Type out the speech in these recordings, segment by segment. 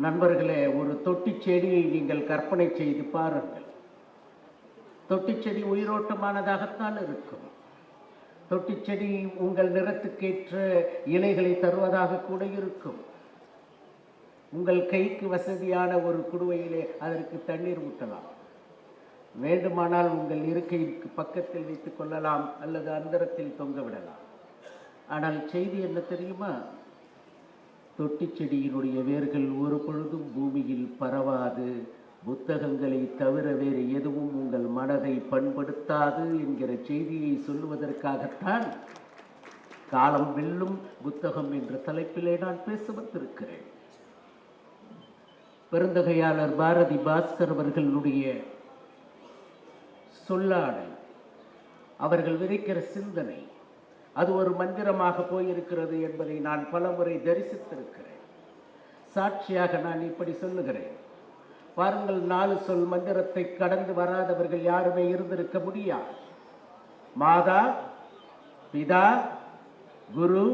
நண்பர்களே, ஒரு தொட்டி செடியை நீங்கள் கற்பனை செய்து பாருங்கள். தொட்டி செடி உயிரோட்டமானதாகத்தான் இருக்கும். தொட்டி செடி உங்கள் நிறத்துக்கேற்ற இலைகளை தருவதாக கூட இருக்கும். உங்கள் கைக்கு வசதியான ஒரு குடுவையிலே அதற்கு தண்ணீர் ஊற்றலாம். வேண்டுமானால் உங்கள் இருக்கைக்கு பக்கத்தில் வைத்துக் கொள்ளலாம் அல்லது அந்தரத்தில் தொங்க விடலாம். ஆனால் செய்தி என்ன தெரியுமா? தொட்டி செடியினுடைய வேர்கள் ஒரு பொழுதும் பூமியில் பரவாது, புத்தகங்களை தவிர வேறு எதுவும் உங்கள் மனதை பண்படுத்தாது என்கிற செய்தியை சொல்லுவதற்காகத்தான் காலம் வெல்லும் புத்தகம் என்ற தலைப்பிலே நான் பேச வந்திருக்கிறேன். பெருந்தகையாளர் பாரதி பாஸ்கர் அவர்களுடைய சொல்லாடல், அவர்கள் விதைக்கிற சிந்தனை, அது ஒரு மந்திரமாக போயிருக்கிறது என்பதை நான் பலமுறை தரிசித்திருக்கிறேன். சாட்சியாக நான் இப்படி சொல்லுகிறேன். பாருங்கள், 4 சொல் மந்திரத்தை கடந்து வராதவர்கள் யாருமே இருந்திருக்க முடியாது. மாதா, பிதா, குரு,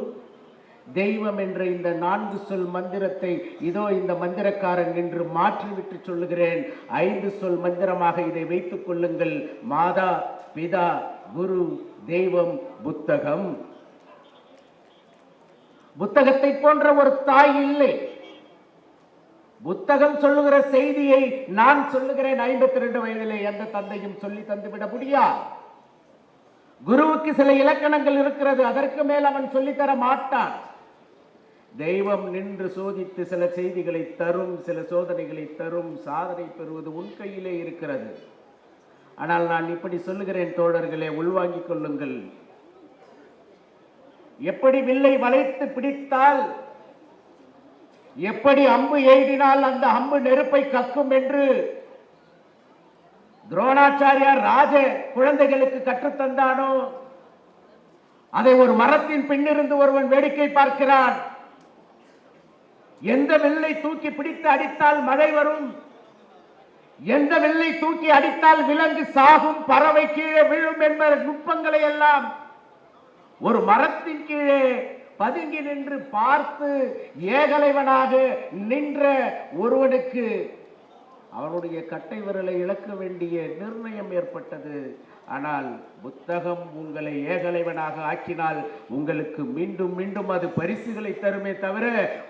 தெய்வம் என்ற இந்த 4 சொல் மந்திரத்தை இதோ இந்த மந்திரக்காரன் என்று மாற்றிவிட்டு சொல்லுகிறேன். 5 சொல் மந்திரமாக இதை வைத்துக் கொள்ளுங்கள். மாதா, பிதா, குரு, தெய்வம், புத்தகம். புத்தகத்தை போன்ற ஒரு தாய் இல்லை. புத்தகம் சொல்லுகிற செய்தியை நான் சொல்லுகிறேன். 52 வயதிலே எந்த தந்தையும் சொல்லி தந்துவிட முடியாது. குருவுக்கு சில இலக்கணங்கள் இருக்கிறது, அதற்கு மேல் அவன் சொல்லித்தர மாட்டான். தெய்வம் நின்று சோதித்து சில செய்திகளை தரும், சில சோதனைகளை தரும். சாதனை பெறுவது உன் கையிலே இருக்கிறது. ஆனால் நான் இப்படி சொல்லுகிறேன் தோழர்களே, உள்வாங்கிக் கொள்ளுங்கள். எப்படி வில்லை வளைத்து பிடித்தால், எப்படி அம்பு எய்தினால் அந்த அம்பு நெருப்பை கக்கும் என்று துரோணாச்சாரியார் ராஜ குழந்தைகளுக்கு கற்றுத்தந்தானோ, அதை ஒரு மரத்தின் பின்னிருந்து ஒருவன் வேடிக்கை பார்க்கிறான். எந்த வில்லை தூக்கி பிடித்து அடித்தால் மழை வரும், எந்த வில்லை தூக்கி அடித்தால் விலங்கு சாகும், பறவை கீழே விழும் என்ப நுட்பங்களை எல்லாம் ஒரு மரத்தின் கீழே பதுங்கி நின்று பார்த்து ஏகலைவனாக நின்ற ஒருவனுக்கு அவனுடைய கட்டை விரலை இழக்க வேண்டிய நிர்ணயம் ஏற்பட்டது. ஆனால் புத்தகம் உங்களை ஏகலைவனாக ஆக்கினால் உங்களுக்கு மீண்டும் மீண்டும் அது பரிசுகளை தருமே தவிர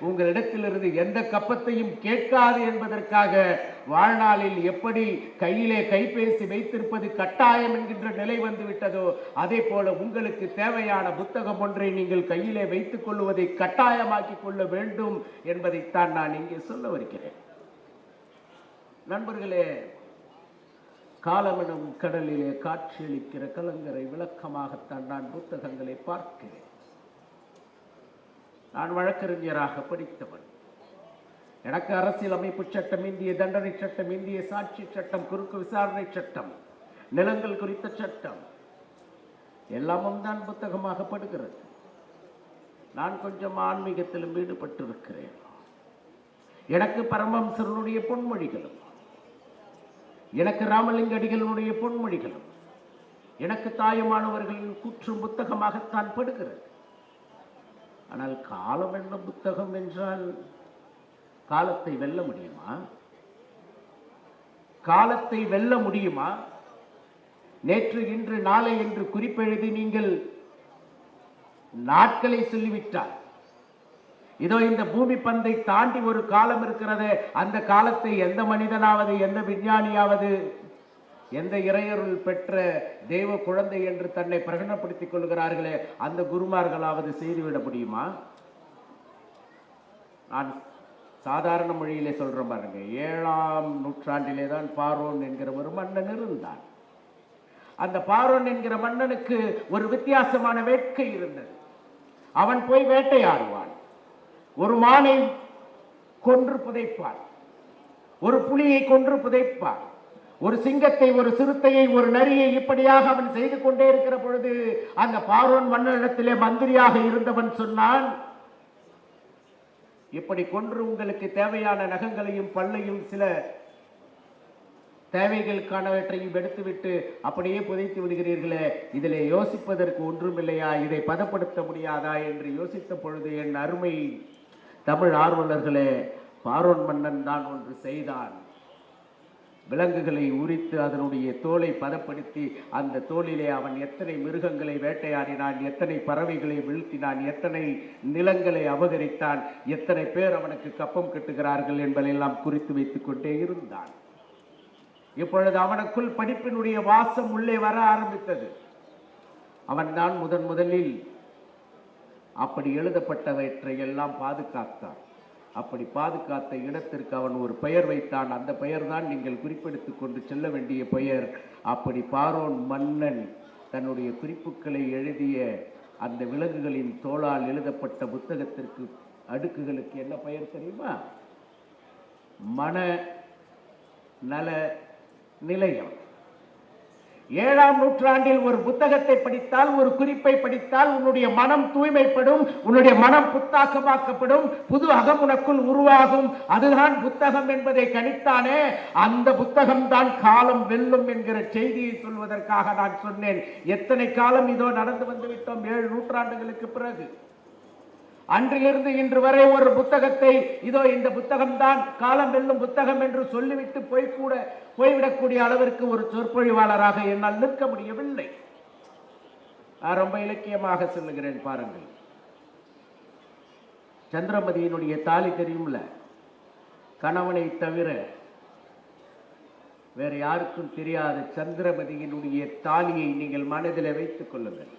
உங்களிடத்திலிருந்து எந்த கப்பத்தையும் கேட்காது என்பதற்காக வாழ்நாளில் எப்படி கையிலே கைபேசி வைத்திருப்பது கட்டாயம் என்கின்ற நிலை வந்துவிட்டதோ, அதே போல உங்களுக்கு தேவையான புத்தகம் ஒன்றை நீங்கள் கையிலே வைத்துக் கொள்வதை கட்டாயமாக்கிக் கொள்ள வேண்டும் என்பதைத்தான் நான் இங்கே சொல்ல வருகிறேன். நண்பர்களே, காலமெனும் கடலிலே காட்சியளிக்கிற கலங்கரை விளக்கமாகத்தான் நான் புத்தகங்களை பார்க்கிறேன். நான் வழக்கறிஞராக படித்தவன். எனக்கு அரசியல் அமைப்பு சட்டம், இந்திய தண்டனை சட்டம், இந்திய சாட்சி சட்டம், குறுக்கு விசாரணை சட்டம், நிலங்கள் குறித்த சட்டம் எல்லாமும் தான் புத்தகமாக படுகிறது. நான் கொஞ்சம் ஆன்மீகத்திலும் ஈடுபட்டிருக்கிறேன். எனக்கு பரமஹம்சருடைய பொன்மொழிகளும், எனக்கு ராமலிங்க அடிகளுடைய பொன்மொழிகளும், எனக்கு தாயுமானவர்களின் கூற்றும் புத்தகமாகத்தான் படுகிறது. ஆனால் காலம் என்ன புத்தகம் என்றால் காலத்தை வெல்ல முடியுமா? காலத்தை வெல்ல முடியுமா? நேற்று, இன்று, நாளை என்று குறிப்பெழுதி நீங்கள் நாட்களை சொல்லிவிட்டால், இதோ இந்த பூமி பந்தை தாண்டி ஒரு காலம் இருக்கிறது. அந்த காலத்தை எந்த மனிதனாவது, எந்த விஞ்ஞானியாவது, எந்த இறையருள் பெற்ற தெய்வ குழந்தை என்று தன்னை பிரகடனப்படுத்திக் கொள்கிறார்களே அந்த குருமார்களாவது செய்துவிட முடியுமா? நான் சாதாரண மொழியிலே சொல்றேன் பாருங்க. 7ஆம் நூற்றாண்டிலே தான் பார்வோன் என்கிற ஒரு மன்னன் இருந்தான். அந்த பார்வோன் என்கிற மன்னனுக்கு ஒரு வித்தியாசமான வேட்கை இருந்தது. அவன் போய் வேட்டையாடுவான். ஒரு மானை கொன்று புதைப்பான், ஒரு புலியை கொன்று புதைப்பான், ஒரு சிங்கத்தை, ஒரு சிறுத்தையை, ஒரு நரியை, இப்படியாக அவன் செய்து கொண்டே இருக்கிற பொழுது அந்த பார்வோன் மன்னனிடத்திலே மந்திரியாக இருந்தவன் சொன்னான், இப்படி கொன்று உங்களுக்கு தேவையான நகங்களையும் பல்லையும் சில தேவைகளுக்கானவற்றையும் எடுத்துவிட்டு அப்படியே புதைத்து விடுகிறீர்களே, இதிலே யோசிப்பதற்கு ஒன்றுமில்லையா? இதை பதப்படுத்த முடியாதா என்று யோசித்த பொழுது, என் அருமை தமிழ் ஆர்வலர்களே, பார்வோன் மன்னன் தான் ஒன்று செய்தான். விலங்குகளை உரித்து அதனுடைய தோலை பதப்படுத்தி அந்த தோலிலே அவன் எத்தனை மிருகங்களை வேட்டையாடினான், எத்தனை பறவைகளை வீழ்த்தினான், எத்தனை நிலங்களை அபகரித்தான், எத்தனை பேர் அவனுக்கு கப்பம் கட்டுகிறார்கள் என்பதையெல்லாம் குறித்து வைத்துக் கொண்டே இருந்தான். இப்பொழுது அவனுக்குள் படிப்பினுடைய வாசம் உள்ளே வர ஆரம்பித்தது. அவன் தான் முதலில் அப்படி எழுதப்பட்டவற்றை எல்லாம் பாதுகாத்தான். அப்படி பாதுகாத்த இடத்திற்கு அவன் ஒரு பெயர் வைத்தான். அந்த பெயர் தான் நீங்கள் குறிப்பெடுத்துக் கொண்டு செல்ல வேண்டிய பெயர். அப்படி பார்வோன் மன்னன் தன்னுடைய குறிப்புகளை எழுதிய அந்த விலங்குகளின் தோளால் எழுதப்பட்ட புத்தகத்திற்கு அடுக்குகளுக்கு என்ன பெயர் தெரியுமா? மன நல நிலையம். 7ஆம் நூற்றாண்டில் ஒரு புத்தகத்தை படித்தால், ஒரு குறிப்பை படித்தால் உன்னுடைய மனம் தூய்மைப்படும், உன்னுடைய மனம் புத்தாக்கமாக்கப்படும், புது அகம் உனக்குள் உருவாகும். அதுதான் புத்தகம் என்பதை கணித்தானே, அந்த புத்தகம் தான் காலம் வெல்லும் என்கிற செய்தியை சொல்வதற்காக நான் சொன்னேன். எத்தனை காலம் இதோ நடந்து வந்துவிட்டோம், 7 நூற்றாண்டுகளுக்கு பிறகு. அன்றிலிருந்து இன்று வரை ஒரு புத்தகத்தை இதோ இந்த புத்தகம் தான் காலம் வெல்லும் புத்தகம் என்று சொல்லிவிட்டு போய்விடக்கூடிய அளவிற்கு ஒரு சொற்பொழிவாளராக என்னால் நிற்க முடியவில்லை. ரொம்ப இலக்கியமாக சொல்லுகிறேன் பாருங்கள். சந்திரமதியினுடைய தாலி தெரியும்ல, கணவனை தவிர வேற யாருக்கும் தெரியாத சந்திரமதியினுடைய தாலியை நீங்கள் மனதில் வைத்துக் கொள்ளுங்கள்.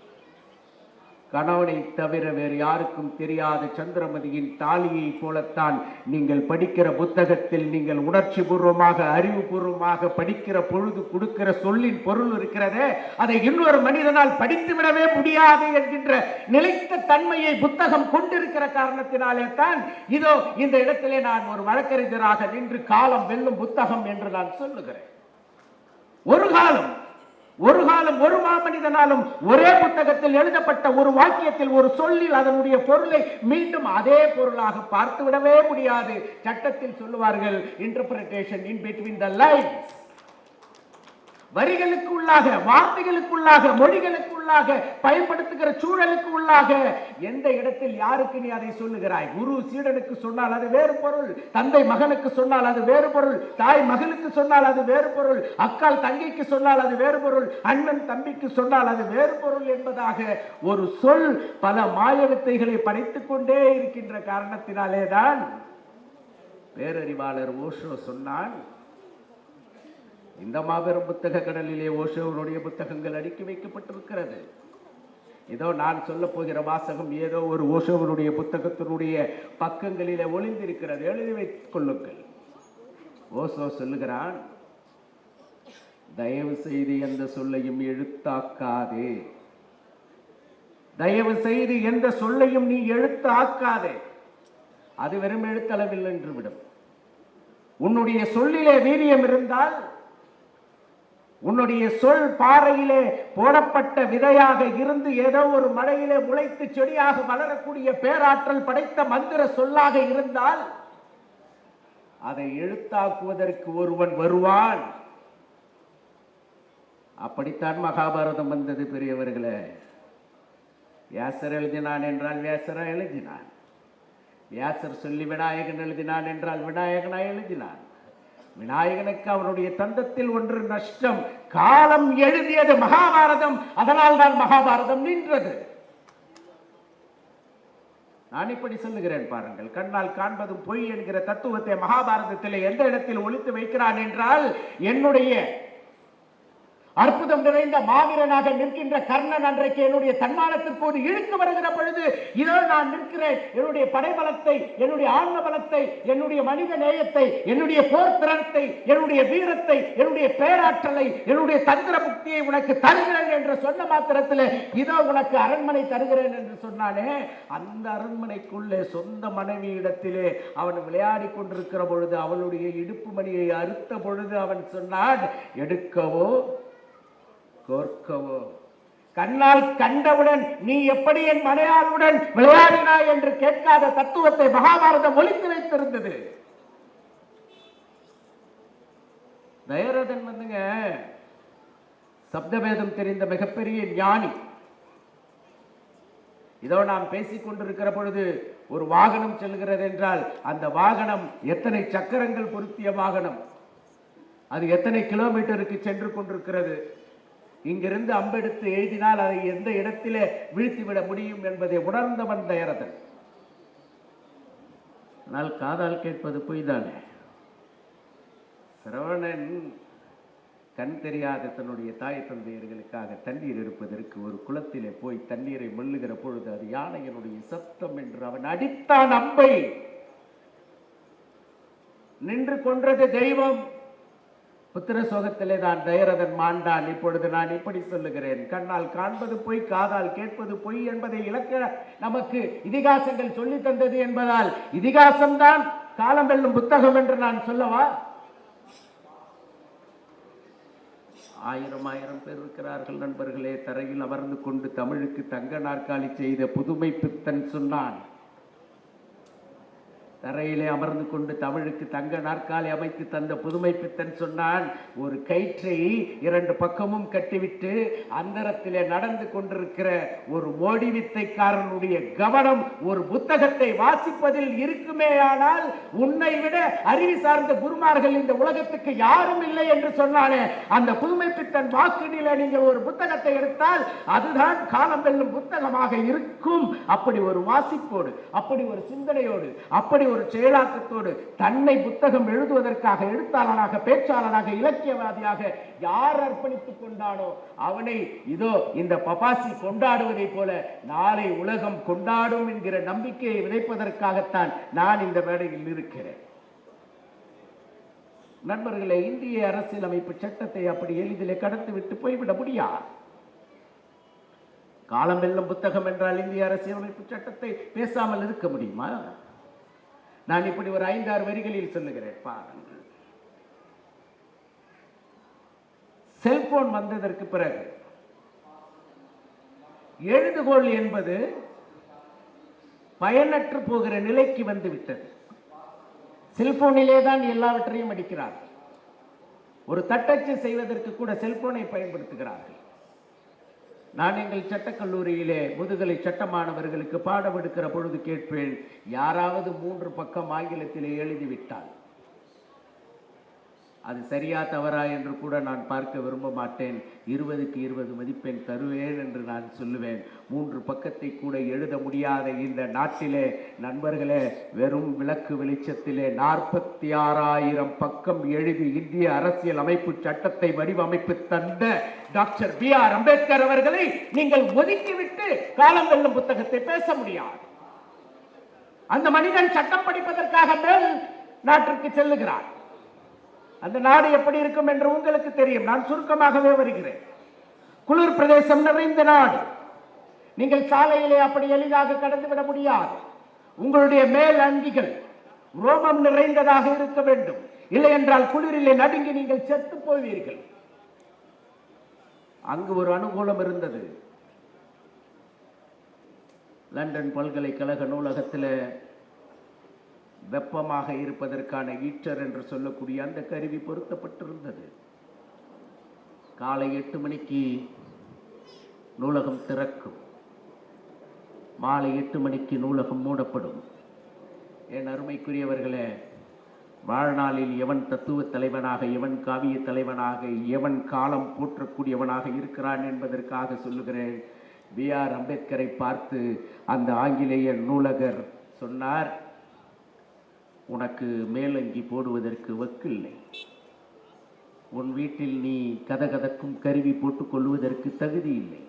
கணவனை தவிர வேறு யாருக்கும் தெரியாத சந்திரமதியின் தாலியை போலத்தான் நீங்கள் படிக்கிற புத்தகத்தில் நீங்கள் உணர்ச்சி பூர்வமாக அறிவுபூர்வமாக படிக்கிற பொழுது கொடுக்கிற சொல்லின் பொருள் இருக்கிறதே, அதை இன்னொரு மனிதனால் படித்துவிடவே முடியாது என்கின்ற நிலைத்த தன்மையை புத்தகம் கொண்டிருக்கிற காரணத்தினாலே தான் இதோ இந்த இடத்திலே நான் ஒரு வழக்கறிஞராக நின்று காலம் வெல்லும் புத்தகம் என்று நான் சொல்லுகிறேன். ஒரு காலம் ஒரு மாமனிதனாலும் ஒரே புத்தகத்தில் எழுதப்பட்ட ஒரு வாக்கியத்தில் ஒரு சொல்லில் அதனுடைய பொருளை மீண்டும் அதே பொருளாக பார்த்துவிடவே முடியாது. சட்டத்தில் சொல்லுவார்கள் interpretation in between the lines. வரிகளுக்கு உள்ளாக, வார்த்தைகளுக்கு உள்ளாக, மொழிகளுக்கு உள்ளாக, பயன்படுத்துகிற சூழலுக்கு உள்ளாக எந்த இடத்தில் யாருக்கு நீ அதை சொல்லுகிறாய்? குரு சீடனுக்கு சொன்னால் அது வேறு பொருள், தந்தை மகனுக்கு சொன்னால் அது வேறு பொருள், தாய் மகளுக்கு சொன்னால் அது வேறு பொருள், அக்கால் தங்கைக்கு சொன்னால் அது வேறு பொருள், அண்ணன் தம்பிக்கு சொன்னால் அது வேறு பொருள் என்பதாக ஒரு சொல் பல மாய வித்தைகளை படைத்துக் கொண்டே இருக்கின்ற காரணத்தினாலே தான் பேரறிவாளர் ஓஷோ சொன்னான், இந்த மாபெரும் புத்தக கடலிலே ஓஷோவுடைய புத்தகங்கள் அடுக்கி வைக்கப்பட்டிருக்கிறது. ஏதோ நான் சொல்ல போகிற வாசகம் ஏதோ ஒரு ஓஷோவுடைய புத்தகத்தினுடைய பக்கங்களிலே ஒளிந்திருக்கிறது, எழுதி வைத்துக் கொள்ளுங்கள். ஓஷோ சொல்லுகிறான், தயவு செய்து எந்த சொல்லையும் எழுத்தாக்காதே, தயவு செய்து எந்த சொல்லையும் நீ எழுத்தாக்காதே, அது வெறும் எழுத்தளவில் நின்று விடும். உன்னுடைய சொல்லிலே வீரியம் இருந்தால், உன்னுடைய சொல் பாறையிலே போடப்பட்ட விதையாக இருந்து ஏதோ ஒரு மழையிலே முளைத்து செடியாக வளரக்கூடிய பேராற்றல் படைத்த மந்திர சொல்லாக இருந்தால் அதை எழுத்தாக்குவதற்கு ஒருவன் வருவான். அப்படித்தான் மகாபாரதம் வந்தது பெரியவர்களே. வியாசர் எழுதினான் என்றால் வியாசரா எழுதினான், வியாசர் சொல்லி விநாயகன் எழுதினான் என்றால் விநாயகனா எழுதினான். விநாயகனுக்கு அவருடைய தந்தத்தில் ஒன்று நஷ்டம், காலம் எழுதியது மகாபாரதம், அதனால் தான் மகாபாரதம் நின்றது. நான் இப்படி சொல்லுகிறேன் பாருங்கள். கண்ணால் காண்பதும் பொய் என்கிற தத்துவத்தை மகாபாரதத்தில் எந்த இடத்தில் ஒழித்து வைக்கிறான் என்றால், என்னுடைய அற்புதம் நிறைந்த மாவீரனாக நிற்கின்ற கர்ணன் அன்றைக்கு என்னுடைய தன்மானத்திற்கு ஒரு இழுக்கு வருகிற பொழுது இதோ நான் நிற்கிறேன், என்னுடைய படைபலத்தை, என்னுடைய ஆன்ம பலத்தை, என்னுடைய மனித நேயத்தை, என்னுடைய போர் திறத்தை, என்னுடைய வீரத்தை, என்னுடைய பேராற்றலை, என்னுடைய தந்திர புக்தியை உனக்கு தருகிறேன் என்று சொன்ன மாத்திரத்தில் இதோ உனக்கு அரண்மனை தருகிறேன் என்று சொன்னானே, அந்த அரண்மனைக்குள்ளே சொந்த மனைவி இடத்திலே அவன் விளையாடி கொண்டிருக்கிற பொழுது அவளுடைய இடுப்பு மணியை அறுத்த பொழுது அவன் சொன்னான், எடுக்கவோ கோர்க்கவோ. கண்ணால் கண்டவுடன் நீ எப்படி என் மனையாளுடன் விளையாடினாய் என்று கேட்காத தத்துவத்தை மகாபாரதம் ஒழித்து வைத்திருந்தது. தயரதன் வந்துங்க சப்தபேதம் தெரிந்த மிகப்பெரிய ஞானி. இதோ நாம் பேசிக் கொண்டிருக்கிற பொழுது ஒரு வாகனம் செல்கிறது என்றால் அந்த வாகனம் எத்தனை சக்கரங்கள் பொருத்திய வாகனம், அது எத்தனை கிலோமீட்டருக்கு சென்று கொண்டிருக்கிறது, இங்கிருந்து அம்பெடுத்து எழுதினால் அதை எந்த இடத்திலே வீழ்த்திவிட முடியும் என்பதை உணர்ந்தவன் தயரதன். ஆனால் காதால் கேட்பது பொய்தானே. சரவணன் கண் தெரியாத தன்னுடைய தாய் தந்தையர்களுக்காக தண்ணீர் எடுப்பதற்கு ஒரு குளத்திலே போய் தண்ணீரை மெல்லுகிற பொழுது அது யானையினுடைய சத்தம் என்று அவன் அடித்தான் அம்பை. நின்று கொன்றது தெய்வம். புத்திர சோகத்திலே தான் தயரதன் மாண்டான். இப்பொழுது நான் இப்படி சொல்லுகிறேன், கண்ணால் காண்பது பொய், காதால் கேட்பது பொய் என்பதை இலக்க நமக்கு இதிகாசங்கள் சொல்லி தந்தது என்பதால் இதிகாசம்தான் காலம் வெல்லும் புத்தகம் என்று நான் சொல்லவா? ஆயிரம் பேர் இருக்கிறார்கள் நண்பர்களே. தரையில் அமர்ந்து கொண்டு தமிழுக்கு தங்க நாற்காலி செய்த புதுமை பித்தன் சொன்னான். தரையிலே அமர்ந்து கொண்டு தமிழுக்கு தங்க நாற்காலி அமைத்து தந்த புதுமை பித்தன் சொன்னான், ஒரு கயிற்றை இரண்டு பக்கமும் கட்டிவிட்டு அந்தரத்திலே நடந்து கொண்டிருக்கிற ஒரு மோடி வித்தைக்காரனுடைய கவனம் ஒரு புத்தகத்தை வாசிப்பதில் இருக்குமே, ஆனால் உன்னை விட அறிவு சார்ந்த குருமார்கள் இந்த உலகத்துக்கு யாரும் இல்லை என்று சொன்னானே, அந்த புதுமை பித்தன் வாக்கினில நீங்கள் ஒரு புத்தகத்தை எடுத்தால் அதுதான் காலம் வெல்லும் புத்தகமாக இருக்கும். அப்படி ஒரு வாசிப்போடு, அப்படி ஒரு சிந்தனையோடு, அப்படி ஒரு செயலாக்கத்தோடு தன்னை புத்தகம் எழுதுவதற்காக எழுத்தாளனாக, பேச்சாளனாக, இலக்கியவாதியாக யார் அர்ப்பணித்துக் கொண்டானோ அவனை இதோ இந்த பபாசி கொண்டாடுவதை போல நாளை உலகம் கொண்டாடும் என்கிற நம்பிக்கையை விதைப்பதற்காகத்தான் நான் இந்த மேடையில் இருக்கிறேன். நண்பர்களே, இந்திய அரசியலமைப்பு சட்டத்தை அப்படி எளிதிலே கடந்து விட்டு போய்விட முடியாது. காலம் வெல்லும் புத்தகம் என்றால் இந்திய அரசியலமைப்பு சட்டத்தை பேசாமல் இருக்க முடியுமா? நான் இப்படி ஒரு 5-6 வரிகளில் சொல்லுகிறேன் பாருங்கள். செல்போன் வந்ததற்கு பிறகு எழுதுகோள் என்பது பயனற்று போகிற நிலைக்கு வந்துவிட்டது. செல்போனிலே தான் எல்லாவற்றையும் அடிக்கிறார்கள். ஒரு தட்டச்சு செய்வதற்கு கூட செல்போனை பயன்படுத்துகிறார்கள். நான் எங்கள் சட்டக்கல்லூரியிலே முதுகலை சட்ட மாணவர்களுக்கு பாடம் எடுக்கிற பொழுது கேட்பேன், யாராவது 3 பக்கம் ஆங்கிலத்திலே எழுதிவிட்டால் அது சரியா தவறா என்று கூட நான் பார்க்க விரும்ப மாட்டேன். 20க்கு 20 மதிப்பெண் தருவேன் என்று நான் சொல்லுவேன். 3 பக்கத்தை கூட எழுத முடியாத இந்த நாட்டிலே நண்பர்களே, வெறும் விளக்கு வெளிச்சத்திலே 46,000 பக்கம் எழுதி இந்திய அரசியல் அமைப்பு சட்டத்தை வடிவமைப்பு தந்த டாக்டர் B.R. அம்பேத்கர் அவர்களை நீங்கள் ஒதுக்கிவிட்டு காலம் வெல்லும் புத்தகத்தை பேச முடியாது. அந்த மனிதன் சட்டம் படிப்பதற்காக மேல் நாட்டிற்கு செல்லுகிறார். அந்த நாடு எப்படி இருக்கும் என்று உங்களுக்கு தெரியும். நான் சுருக்கமாகவே வருகிறேன். குளிர் பிரதேசம் நிறைந்த நாடு. நீங்கள் சாலையிலே அப்படி எளிதாக கடந்துவிட முடியாது. உங்களுடைய மேல் அங்கிகள் ரோமம் நிறைந்ததாக இருக்க வேண்டும். இல்லை என்றால் குளிரிலே நடுங்கி நீங்கள் செத்து போவீர்கள். அங்கு ஒரு அனுகூலம் இருந்தது. லண்டன் பல்கலைக்கழக நூலகத்தில் வெப்பமாக இருப்பதற்கான ஹீட்டர் என்று சொல்லக்கூடிய அந்த கருவி பொருத்தப்பட்டிருந்தது. காலை 8 மணிக்கு நூலகம் திறக்கும், மாலை 8 மணிக்கு நூலகம் மூடப்படும். என் அருமைக்குரியவர்களே, வாழ்நாளில் எவன் தத்துவ தலைவனாக, எவன் காவிய தலைவனாக, எவன் காலம் போற்றக்கூடியவனாக இருக்கிறான் என்பதற்காக சொல்லுகிறேன். B.R. அம்பேத்கரை பார்த்து அந்த ஆங்கிலேய நூலகர் சொன்னார், உனக்கு மேலங்கி போடுவதற்கு வக்கில்லை. உன் வீட்டில் நீ கதகதக்கும் கருவி போட்டுக் கொள்வதற்கு தகுதி இல்லை.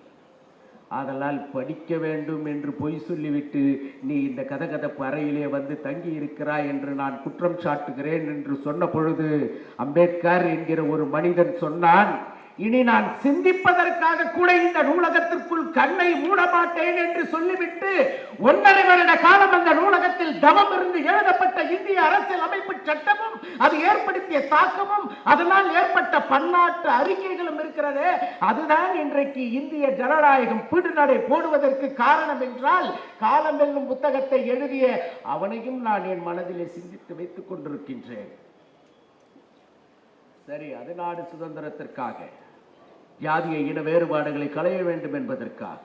ஆதலால் படிக்க வேண்டும் என்று பொய் சொல்லிவிட்டு நீ இந்த கதகதப்பு அறையிலே வந்து தங்கி இருக்கிறாய் என்று நான் குற்றம் சாட்டுகிறேன் என்று சொன்ன பொழுது அம்பேத்கர் என்கிற ஒரு மனிதன் சொன்னான், இனி நான் சிந்திப்பதற்காக கூட இந்த நூலகத்திற்குள் கண்ணை மூட மாட்டேன் என்று சொல்லிவிட்டு 1.5 வருட காலம் அந்த நூலகத்தில் தவம் இருந்து எழுதப்பட்ட இந்திய அரசியல் அமைப்பு சட்டமும் அது ஏற்படுத்திய தாக்கமும் அதனால் ஏற்பட்ட பன்னாட்டு அறிக்கைகளும் இருக்கிறது. அதுதான் இன்றைக்கு இந்திய ஜனநாயகம் பீடுநடை போடுவதற்கு காரணம் என்றால் காலம் வெல்லும் புத்தகத்தை எழுதிய அவனையும் நான் என் மனதிலே சிந்தித்து வைத்துக் கொண்டிருக்கின்றேன். சரி, அது நாடு சுதந்திரத்திற்காக, ஜாதிய இன வேறுபாடுகளை களைய வேண்டும் என்பதற்காக,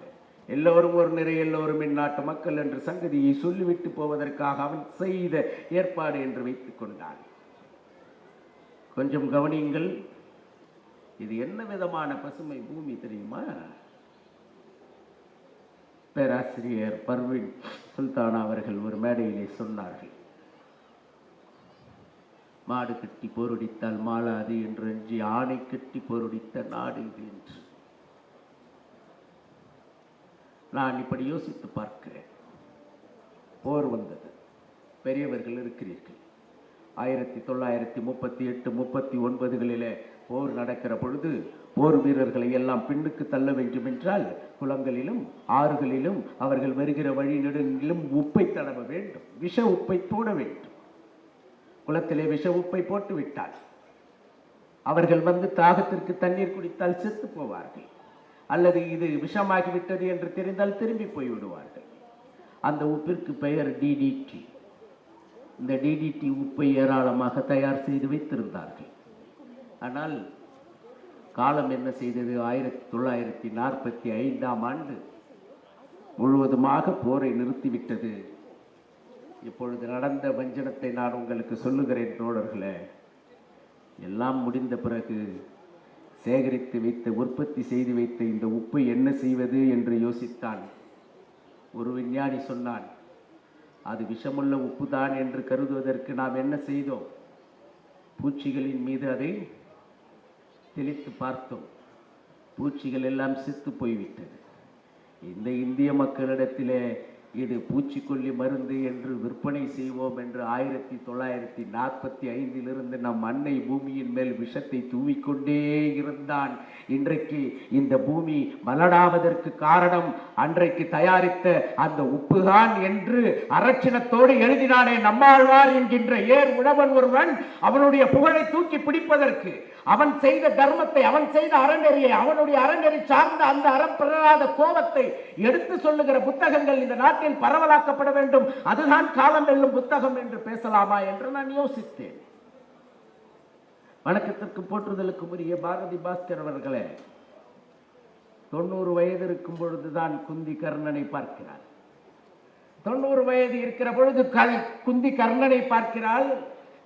எல்லோரும் ஒரு நிறை, எல்லோரும் இந்நாட்டு மக்கள் என்ற சங்கதியை சொல்லிவிட்டு போவதற்காக அவன் செய்த ஏற்பாடு என்று வைத்துக் கொண்டான். கொஞ்சம் கவனியுங்கள், இது என்ன விதமான பசுமை பூமி தெரியுமா? பேராசிரியர் பர்வீன் சுல்தானா அவர்கள் ஒரு மேடையிலே சொன்னார்கள், மாடு கட்டி போரடித்தால் மாளாது என்று அஞ்சி ஆணை கட்டி போரடித்த நாடு இது என்று. நான் இப்படி யோசித்து பார்க்கிறேன். போர் வந்தது, பெரியவர்கள் இருக்கிறீர்கள். 1938, 39களிலே போர் நடக்கிற பொழுது போர் வீரர்களை எல்லாம் பின்னுக்கு தள்ள வேண்டும் என்றால் குளங்களிலும் ஆறுகளிலும் அவர்கள் வருகிற வழி நெடுங்கிலும் உப்பை தடவ வேண்டும், விஷ உப்பை போட வேண்டும். குளத்திலே விஷ உப்பை போட்டு விட்டால் அவர்கள் வந்து தாகத்திற்கு தண்ணீர் குடித்தால் செத்து போவார்கள், அல்லது இது விஷமாகிவிட்டது என்று தெரிந்தால் திரும்பி போய்விடுவார்கள். அந்த உப்பிற்கு பெயர் டிடிடி. இந்த டிடிடி உப்பை ஏராளமாக தயார் செய்து வைத்திருந்தார்கள். ஆனால் காலம் என்ன செய்தது? 1945ஆம் ஆண்டு முழுவதுமாக போரை நிறுத்திவிட்டது. இப்பொழுது நடந்த வஞ்சனத்தை நான் உங்களுக்கு சொல்லுகிறேன் தோழர்களே. எல்லாம் முடிந்த பிறகு சேகரித்து வைத்த, உற்பத்தி செய்து வைத்த இந்த உப்பை என்ன செய்வது என்று யோசித்தான். ஒரு விஞ்ஞானி சொன்னான், அது விஷமுள்ள உப்புதான் என்று கருதுவதற்கு நாம் என்ன செய்தோம்? பூச்சிகளின் மீது அதை தெளித்து பார்த்தோம். பூச்சிகள் எல்லாம் செத்து போய்விட்டது. இந்த இந்திய மக்களிடத்திலே இது பூச்சிக்கொல்லி மருந்து என்று விற்பனை செய்வோம் என்று 1945 நம் அன்னை பூமியின் மேல் விஷத்தை தூவிக்கொண்டே இருந்தான். இன்றைக்கு இந்த பூமி மலடாவதற்கு காரணம் அன்றைக்கு தயாரித்த அந்த உப்புதான் என்று அரட்சிணத்தோடு எழுதினானே நம்மாழ்வார் என்கின்ற ஏர் உழவன் ஒருவன். அவனுடைய புகழை தூக்கி பிடிப்பதற்கு, அவன் செய்த தர்மத்தை, அவன் செய்த அறநெறியை, அவனுடைய அறநெறி சார்ந்த அந்த அறப்பிரராத கோபத்தை எடுத்து சொல்லுகிற புத்தகங்கள் இந்த நாட்டில் பரவலாக்கப்பட வேண்டும். அதுதான் காலம் வெல்லும் புத்தகம் என்று பேசலாமா என்று நான் யோசித்தேன். வணக்கத்திற்கு போற்றுதலுக்கு உரிய பாரதி பாஸ்கர் அவர்களே, 90 வயது இருக்கும் பொழுதுதான் குந்தி கர்ணனை பார்க்கிறார். 90 வயது இருக்கிற பொழுது குந்தி கர்ணனை பார்க்கிறாள்.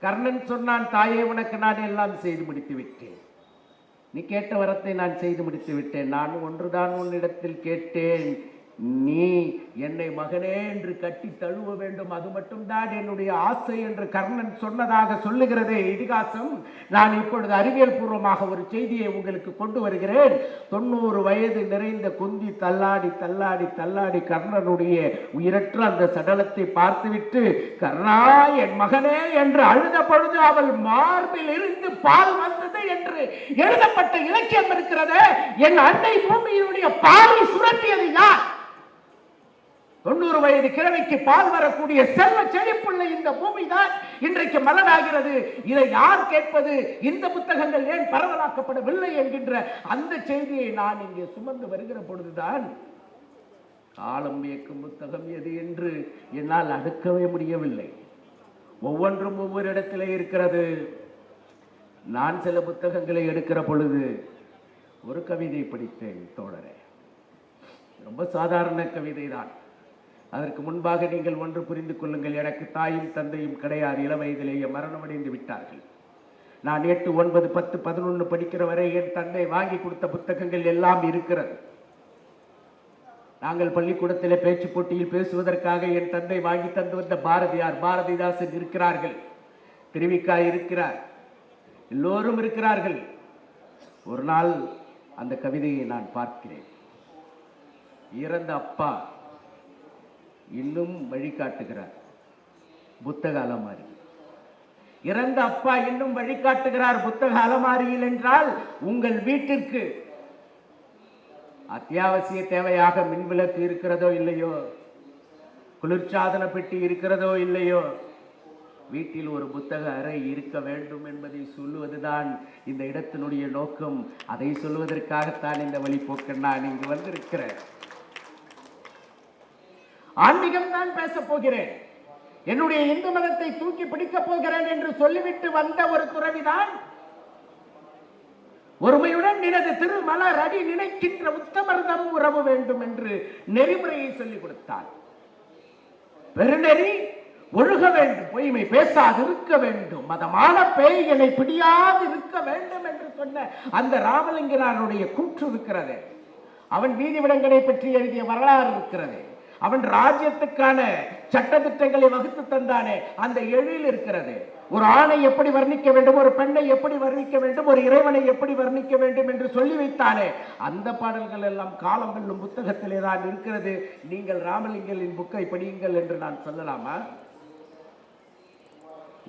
கர்ணன் சொன்னான், தாயே உனக்கு நான் எல்லாம் செய்து முடித்து விட்டேன். நீ கேட்ட வரத்தை நான் செய்து முடித்து விட்டேன். நான் ஒன்றுதான் உன்னிடத்தில் கேட்டேன், நீ என்னை மகனே என்று கட்டி தழுவ வேண்டும், அது மட்டும்தான் என்னுடைய ஆசை என்று கர்ணன் சொன்னதாக சொல்லுகிறதே இதிகாசம். நான் இப்பொழுது அறிவியல் பூர்வமாக ஒரு செய்தியை உங்களுக்கு கொண்டு வருகிறேன். 90 வயது நிறைந்த குந்தி தள்ளாடி தள்ளாடி தள்ளாடி கர்ணனுடைய உயிரற்ற அந்த சடலத்தை பார்த்துவிட்டு, கர்ணா என் மகனே என்று அழுத பொழுது அவள் மார்பில் இருந்து பால் வந்தது என்று எழுதப்பட்ட இலக்கியம் இருக்கிறது. என் அன்னை பூமியினுடைய பாலை சுரட்டியது யார்? 90 வயது கிழமைக்கு பால் வரக்கூடிய செல்வ செழிப்புள்ள இந்த பூமி தான் இன்றைக்கு மலராகிறது. இதை யார் கேட்பது? இந்த புத்தகங்கள் ஏன் பரவலாக்கப்படவில்லை என்கின்ற அந்த செய்தியை நான் இங்கே சுமந்து வருகிற பொழுதுதான் காலம் வியக்கும் புத்தகம் எது என்று என்னால் அடுக்கவே முடியவில்லை. ஒவ்வொன்றும் ஒவ்வொரு இடத்திலே இருக்கிறது. நான் சில புத்தகங்களை எடுக்கிற பொழுது ஒரு கவிதை படித்தேன் தோழரே, ரொம்ப சாதாரண கவிதை தான். அதற்கு முன்பாக நீங்கள் ஒன்று புரிந்து கொள்ளுங்கள், எனக்கு தாயும் தந்தையும் கிடையாது. இள வயதிலேயே மரணமடைந்து விட்டார்கள். நான் 8, 9, 10, 11 படிக்கிற வரை என் தந்தை வாங்கி கொடுத்த புத்தகங்கள் எல்லாம் இருக்கிறது. நாங்கள் பள்ளிக்கூடத்திலே பேச்சு போட்டியில் பேசுவதற்காக என் தந்தை வாங்கி தந்து வந்த பாரதியார், பாரதிதாசன் இருக்கிறார்கள், திருவிக்கா இருக்கிறார், எல்லோரும் இருக்கிறார்கள். ஒரு நாள் அந்த கவிதையை நான் பார்க்கிறேன். இறந்த அப்பா இன்னும் வழிகாட்டுகிறார், புத்தக அலமாரி. இறந்த அப்பா இன்னும் வழிகாட்டுகிறார் புத்தக அலமாரியில் என்றால், உங்கள் வீட்டிற்கு அத்தியாவசிய தேவையாக மின்விளக்கு இருக்கிறதோ இல்லையோ, குளிர்சாதன பெட்டி இருக்கிறதோ இல்லையோ, வீட்டில் ஒரு புத்தக அறை இருக்க வேண்டும் என்பதை சொல்லுவதுதான் இந்த இடத்தினுடைய நோக்கம். அதை சொல்வதற்காகத்தான் இந்த வழிபோக்க நான் இங்கு வந்திருக்கிறேன். ஆன்மீகம் தான் பேச போகிறேன், என்னுடைய இந்து மதத்தை தூக்கி பிடிக்க போகிறேன் என்று சொல்லிவிட்டு வந்த ஒரு துறவிதான் ஒருமையுடன் நினது திருமலர் அடி நினைக்கின்ற உத்தமர்தம் உறவு வேண்டும் என்று நெறிமுறையை சொல்லிக் கொடுத்தார். பெருநெறி ஒழுக வேண்டும், பொய்மை பேசாது இருக்க வேண்டும், மதமான பேய் என்னை பிடியாது இருக்க வேண்டும் என்று சொன்ன அந்த ராமலிங்கனாருடைய கூற்று இருக்கிறது. அவன் வீதிவிடங்களை பற்றி எழுதிய வரலாறு இருக்கிறது. அவன் ராஜ்யத்துக்கான சட்டத்திட்டங்களை வகுத்து தந்தானே அந்த எழில் இருக்கிறது. ஒரு ஆணை எப்படி வர்ணிக்க வேண்டும், ஒரு பெண்ணை எப்படி வர்ணிக்க வேண்டும், ஒரு இறைவனை எப்படி வர்ணிக்க வேண்டும் என்று சொல்லி வைத்தானே அந்த பாடல்கள் எல்லாம் காலம் வெல்லும் புத்தகத்திலே தான் இருக்கிறது. நீங்கள் ராமலிங்கனின் புக்கை படியுங்கள் என்று நான் சொல்லலாமா?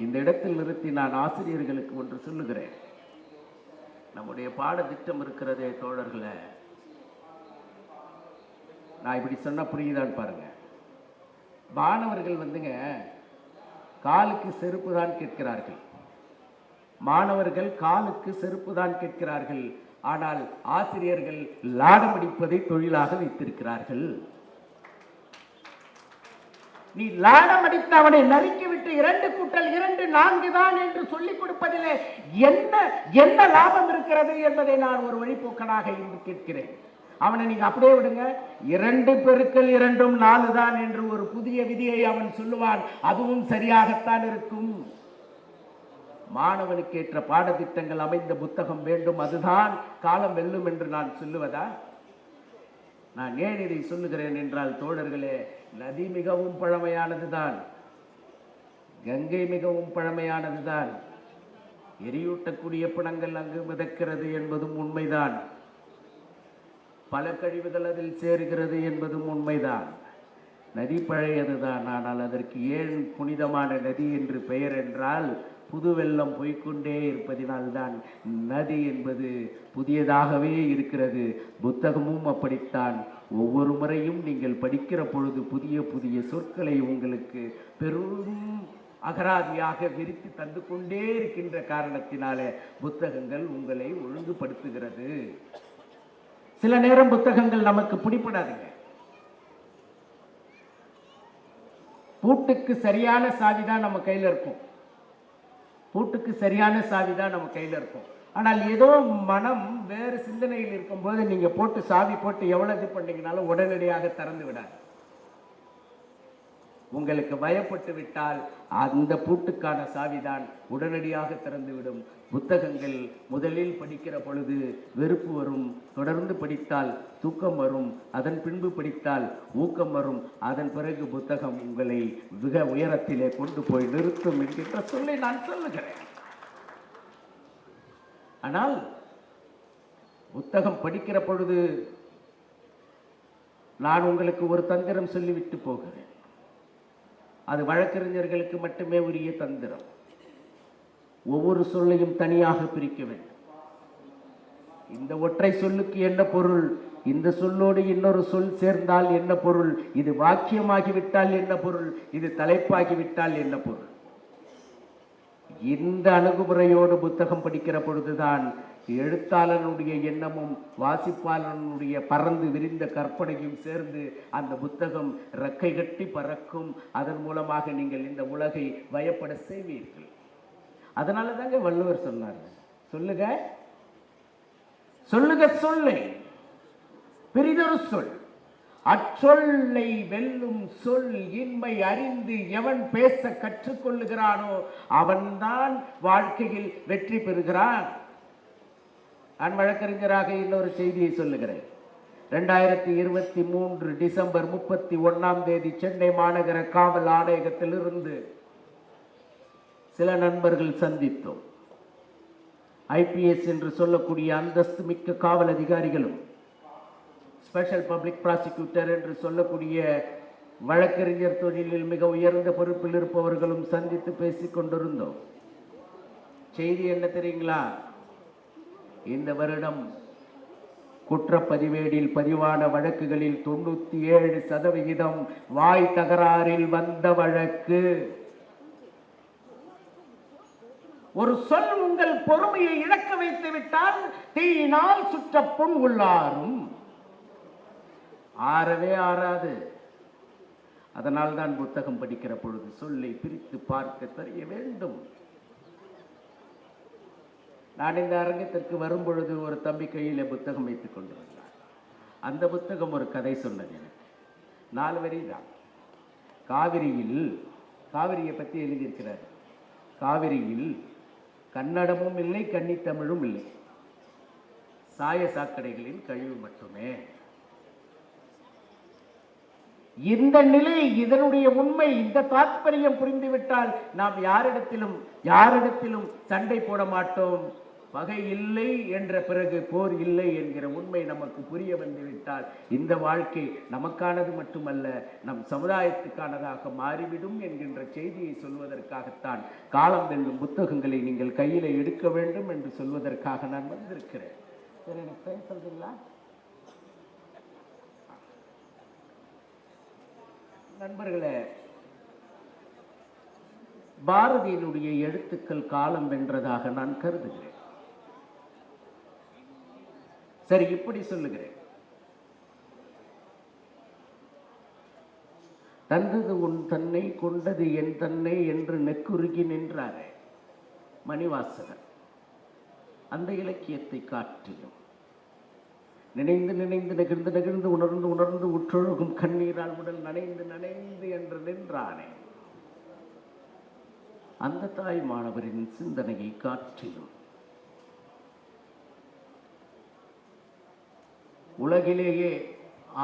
இந்த இடத்தில் நிறுத்தி நான் ஆசிரியர்களுக்கு ஒன்று சொல்லுகிறேன். நம்முடைய பாடத்திட்டம் இருக்கிறதே தோழர்களே, நான் இப்படி சொன்ன புரியுதான்னு பாருங்க. மாணவர்கள் வந்துங்க காலுக்கு செருப்பு தான் கேட்கிறார்கள், மாணவர்கள் காலுக்கு செருப்பு தான் கேட்கிறார்கள். ஆனால் ஆசிரியர்கள் லாடம் அடிப்பதை தொழிலாக வைத்திருக்கிறார்கள். நீ லாடம் அடித்து அவனை நறுக்கிவிட்டு 2+2 தான் என்று சொல்லிக் கொடுப்பதிலே என்ன லாபம் இருக்கிறது என்பதை நான் ஒரு வழிபோக்கனாக இன்று கேட்கிறேன். அவனை நீங்க அப்படியே விடுங்க, 2+2 4 தான் என்று ஒரு புதிய விதியை அவன் சொல்லுவான், அதுவும் சரியாகத்தான் இருக்கும். மாணவனுக்கு ஏற்ற பாடத்திட்டங்கள் அமைந்த புத்தகம் வேண்டும், அதுதான் காலம் வெல்லும் என்று நான் சொல்லுவதா? நான் ஏன் இதை சொல்லுகிறேன் என்றால் தோழர்களே, நதி மிகவும் பழமையானதுதான், கங்கை மிகவும் பழமையானதுதான், எரியூட்டக்கூடிய பிணங்கள் அங்கு மிதக்கிறது என்பதும் உண்மைதான், பல கழிவுகள் அதில் சேருகிறது என்பதும் உண்மைதான். நதி பழையதுதான். ஆனால் அதற்கு ஏன் புனிதமான நதி என்று பெயர் என்றால் புது வெள்ளம் போய்கொண்டே இருப்பதினால்தான் நதி என்பது புதியதாகவே இருக்கிறது. புத்தகமும் அப்படித்தான். ஒவ்வொரு முறையும் நீங்கள் படிக்கிற பொழுது புதிய புதிய சொற்களை உங்களுக்கு பெரும் அகராதியாக விரித்து தந்து கொண்டே இருக்கின்ற காரணத்தினாலே புத்தகங்கள் உங்களை ஒழுங்குபடுத்துகிறது. சில நேரம் புத்தகங்கள் நமக்கு பிடிப்படாதுங்க. பூட்டுக்கு சரியான சாவிதான் நம்ம கையில் இருக்கும், பூட்டுக்கு சரியான சாவிதான் நம்ம கையில் இருக்கும். ஆனால் ஏதோ மனம் வேறு சிந்தனையில் இருக்கும்போது நீங்க போட்டு சாவி போட்டு எவ்வளவு இது பண்ணீங்கனாலும் உடனடியாக திறந்து விடாது. உங்களுக்கு பயப்பட்டு விட்டால் அந்த பூட்டுக்கான சாவிதான் உடனடியாக திறந்துவிடும். புத்தகங்கள் முதலில் படிக்கிற பொழுது வெறுப்பு வரும், தொடர்ந்து படித்தால் தூக்கம் வரும், அதன் பின்பு படித்தால் ஊக்கம் வரும், அதன் பிறகு புத்தகம் உங்களை மிக உயரத்திலே கொண்டு போய் நிறுத்தும் என்கின்ற சொல்லை நான் சொல்லுகிறேன். ஆனால் புத்தகம் படிக்கிற பொழுது நான் உங்களுக்கு ஒரு தந்திரம் சொல்லிவிட்டு போகிறேன். அது வழக்கறிஞர்களுக்கு மட்டுமே உரிய தந்திரம். ஒவ்வொரு சொல்லையும் தனியாக பிரிக்க வேண்டும். இந்த ஒற்றை சொல்லுக்கு என்ன பொருள், இந்த சொல்லோடு இன்னொரு சொல் சேர்ந்தால் என்ன பொருள், இது வாக்கியமாகிவிட்டால் என்ன பொருள், இது தலைப்பாகிவிட்டால் என்ன பொருள். இந்த அணுகுமுறையோடு புத்தகம் படிக்கிற பொழுதுதான் எழுத்தாளனுடைய எண்ணமும் வாசிப்பாளனுடைய பறந்து விரிந்த கற்பனையும் சேர்ந்து அந்த புத்தகம் ரெக்கை கட்டி பறக்கும். அதன் மூலமாக நீங்கள் இந்த உலகை வயப்பட செய்வீர்கள். அதனால தாங்க வள்ளுவர் சொன்னார், சொல்லுக சொல்லுக சொல்லை பெரிதொரு சொல், அச்சொல்லை வெல்லும் சொல் இன்மை அறிந்து எவன் பேச கற்றுக்கொள்ளுகிறானோ அவன்தான் வாழ்க்கையில் வெற்றி பெறுகிறான். நான் வழக்கறிஞராக இன்னொரு செய்தியை சொல்லுகிறேன். 2023 டிசம்பர் 31 சென்னை மாநகர காவல் ஆணையகத்திலிருந்து சில நண்பர்கள் சந்தித்தோம். IPS என்று சொல்லக்கூடிய அந்தஸ்து மிக்க காவல் அதிகாரிகளும், ஸ்பெஷல் பப்ளிக் ப்ராசிக்யூட்டர் என்று சொல்லக்கூடிய வழக்கறிஞர் தொழிலில் மிக உயர்ந்த பொறுப்பில் இருப்பவர்களும் சந்தித்து பேசிக் கொண்டிருந்தோம். செய்தி என்ன தெரியுங்களா? இந்த வருடம் குற்றப்பதிவேடில் பதிவான வழக்குகளில் 97% வாய் தகராறில் வந்த வழக்கு. ஒரு சொல் உங்கள் பொறுமையை இழக்க வைத்து விட்டால் தீயினால் சுற்ற புண் உள்ளாரும், ஆறவே ஆறாது. அதனால் தான் புத்தகம் படிக்கிற பொழுது சொல்லை பிரித்து பார்க்க தெரிய வேண்டும். நான் இந்த அரங்கத்திற்கு வரும்பொழுது ஒரு தம்பி கையில் புத்தகம் வைத்துக் கொண்டு வந்தார். அந்த புத்தகம் ஒரு கதை சொன்னது எனக்கு. 4 வரி தான். காவிரியை பற்றி எழுதியிருக்கிறார். காவிரியில் கன்னடமும் இல்லை, கன்னித்தமிழும் இல்லை, சாய சாக்கடைகளின் கழிவு மட்டுமே. இந்த நிலை, இதனுடைய உண்மை, இந்த தாத்பரியம் புரிந்துவிட்டால் நாம் யாரிடத்திலும் சண்டை போட மாட்டோம். பகை இல்லை என்ற பிறகு போர் இல்லை என்கிற உண்மை நமக்கு புரிய வந்துவிட்டால் இந்த வாழ்க்கை நமக்கானது மட்டுமல்ல, நம் சமுதாயத்துக்கானதாக மாறிவிடும் என்கின்ற செய்தியை சொல்வதற்காகத்தான் காலம் வெல்லும் புத்தகங்களை நீங்கள் கையில் எடுக்க வேண்டும் என்று சொல்வதற்காக நான் வந்திருக்கிறேன். எனக்கு டைம் சொல்றீங்களா? நண்பர்களே, பாரதியினுடைய எழுத்துக்கள் காலம் வென்றதாக நான் கருதுகிறேன். சரி, இப்படி சொல்லுகிறேன். தந்தது உன் தன்னை, கொண்டது என் தன்னை என்று நெக்குருகி நின்றாரே மணிவாசகர். அந்த இலக்கியத்தை காட்டிலும் நினைந்து நினைந்து நெகிழ்ந்து நெகிழ்ந்து உணர்ந்து உணர்ந்து உற்றொழுகும் கண்ணீரால் உடல் நனைந்து நனைந்து என்று நின்றானே அந்த தாய் மாணவரின் சிந்தனையை காற்றிலும் உலகிலேயே